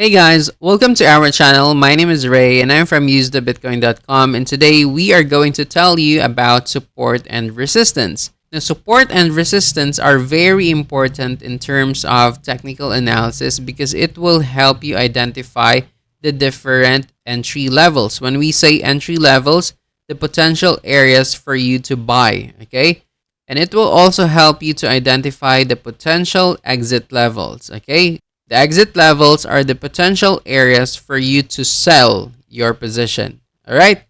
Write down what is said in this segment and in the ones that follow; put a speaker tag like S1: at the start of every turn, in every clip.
S1: Hey guys, welcome to our channel. My name is Ray and I'm from usethebitcoin.com, and today we are going to tell you about support and resistance. Now, support and resistance are very important in terms of technical analysis because it will help you identify the different entry levels. When we say entry levels, the potential areas for you to buy, okay? And it will also help you to identify the potential exit levels, okay? The exit levels are the potential areas for you to sell your position. All right.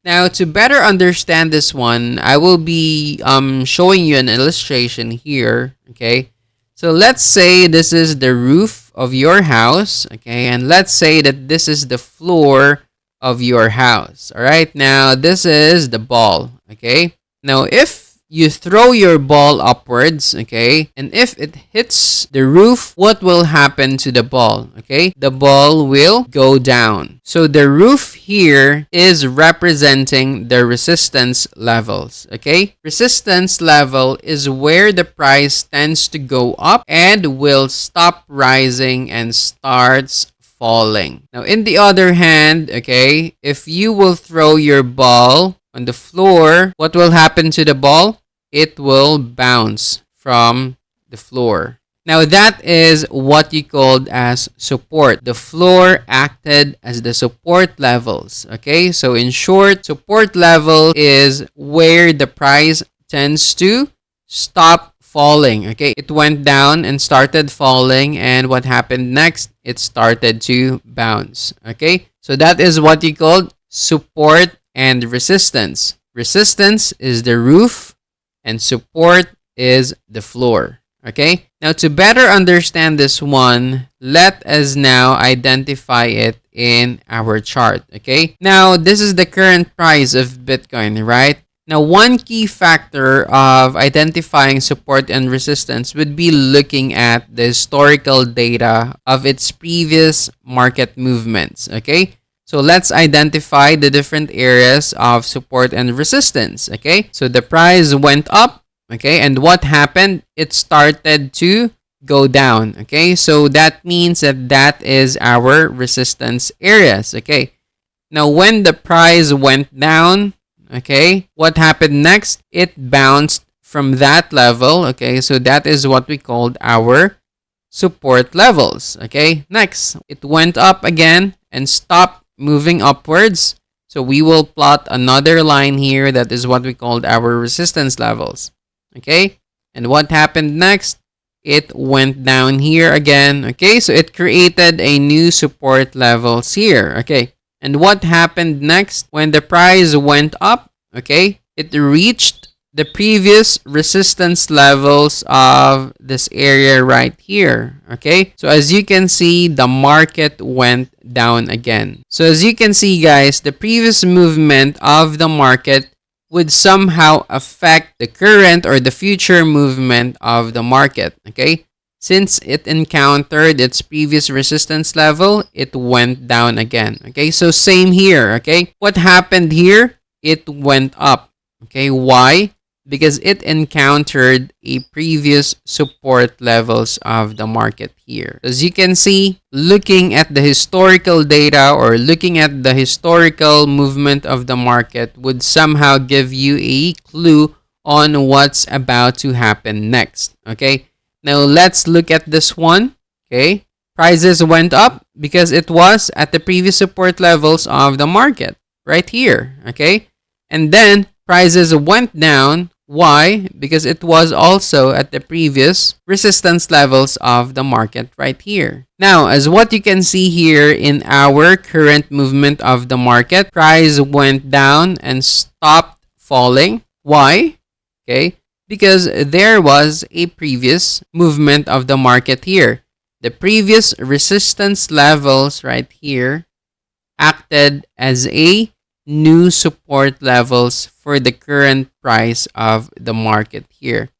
S1: Now, to better understand this one, I will be showing you an illustration here. Okay. So let's say this is the roof of your house. Okay. And let's say that this is the floor of your house. All right. Now, this is the ball. Okay. Now, if you throw your ball upwards, okay, and if it hits the roof, what will happen to the ball? Okay, the ball will go down. So the roof here is representing the resistance levels. Okay, resistance level is where the price tends to go up and will stop rising and starts falling. Now, in the other hand, okay, if you will throw your ball on the floor, what will happen to the ball? It will bounce from the floor. Now, that is what you called as support. The floor acted as the support levels. Okay, so in short, support level is where the price tends to stop falling. Okay, it went down and started falling, and what happened next? It started to bounce. Okay, so that is what you called support and resistance. Resistance is the roof and support is the floor. Okay, now to better understand this one, let us now identify it in our chart. Okay, now this is the current price of Bitcoin, right? Now, one key factor of identifying support and resistance would be looking at the historical data of its previous market movements. Okay, so let's identify the different areas of support and resistance. Okay, so the price went up. Okay, and what happened? It started to go down. Okay, so that means that is our resistance areas. Okay, now when the price went down, okay, what happened next? It bounced from that level. Okay, so that is what we called our support levels. Okay, next, it went up again and stopped moving upwards. So we will plot another line here. That is what we called our resistance levels. Okay, and what happened next? It went down here again. Okay, so it created a new support levels here. Okay, and what happened next? When the price went up, okay, it reached the previous resistance levels of this area right here. Okay, so as you can see, the market went down again. So as you can see, guys, the previous movement of the market would somehow affect the current or the future movement of the market. Okay, since it encountered its previous resistance level, it went down again. Okay, so same here. Okay, what happened here? It went up. Okay, why? Because it encountered a previous support levels of the market here. As you can see, looking at the historical data or looking at the historical movement of the market would somehow give you a clue on what's about to happen next. Okay, now let's look at this one. Okay, prices went up because it was at the previous support levels of the market right here. Okay, and then prices went down. Why? Because it was also at the previous resistance levels of the market right here. Now, as what you can see here in our current movement of the market, price went down and stopped falling. Why? Okay, because there was a previous movement of the market here. The previous resistance levels right here acted as a new support levels for the current price of the market here.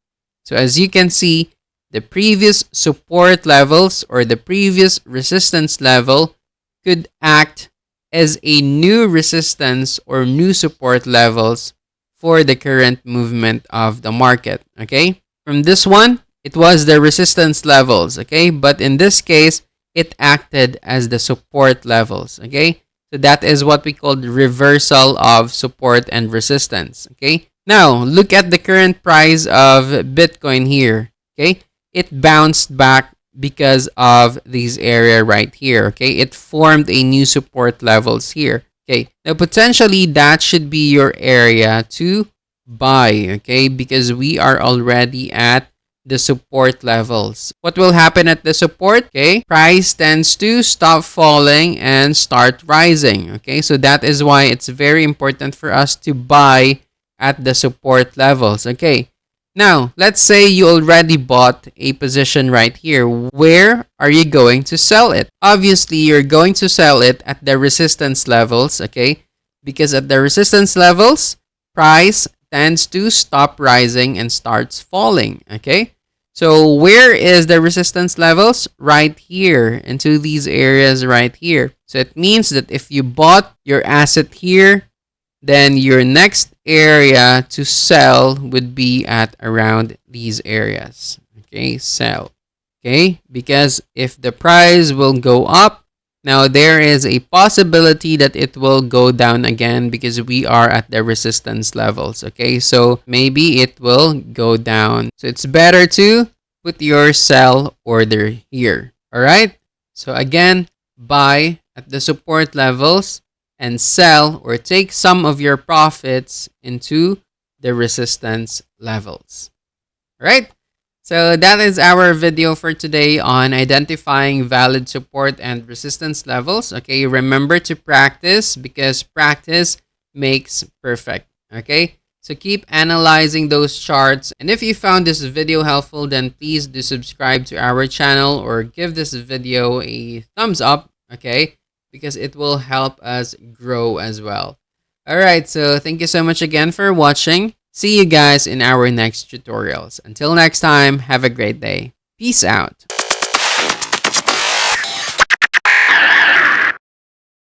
S1: So as you can see, the previous support levels or the previous resistance level could act as a new resistance or new support levels for the current movement of the market. Okay, from this one, it was the resistance levels. Okay, but in this case, it acted as the support levels. Okay, so that is what we call the reversal of support and resistance. Okay, now look at the current price of Bitcoin here. Okay, it bounced back because of this area right here. Okay, it formed a new support levels here. Okay, now potentially that should be your area to buy. Okay, because we are already at the support levels. What will happen at the support? Okay, price tends to stop falling and start rising. Okay, so that is why it's very important for us to buy at the support levels. Okay, now let's say you already bought a position right here. Where are you going to sell it? Obviously, you're going to sell it at the resistance levels. Okay, because at the resistance levels, price tends to stop rising and starts falling. Okay, so where is the resistance levels? Right here, into these areas right here. So it means that if you bought your asset here, then your next area to sell would be at around these areas. Okay, sell. Okay, because if the price will go up, now there is a possibility that it will go down again because we are at the resistance levels. Okay, so maybe it will go down. So it's better to put your sell order here. All right, so again, buy at the support levels and sell or take some of your profits into the resistance levels. All right, so that is our video for today on identifying valid support and resistance levels. Okay, remember to practice because practice makes perfect. Okay, so keep analyzing those charts. And if you found this video helpful, then please do subscribe to our channel or give this video a thumbs up. Okay, because it will help us grow as well. All right, so thank you so much again for watching. See you guys in our next tutorials. Until next time, have a great day. Peace out.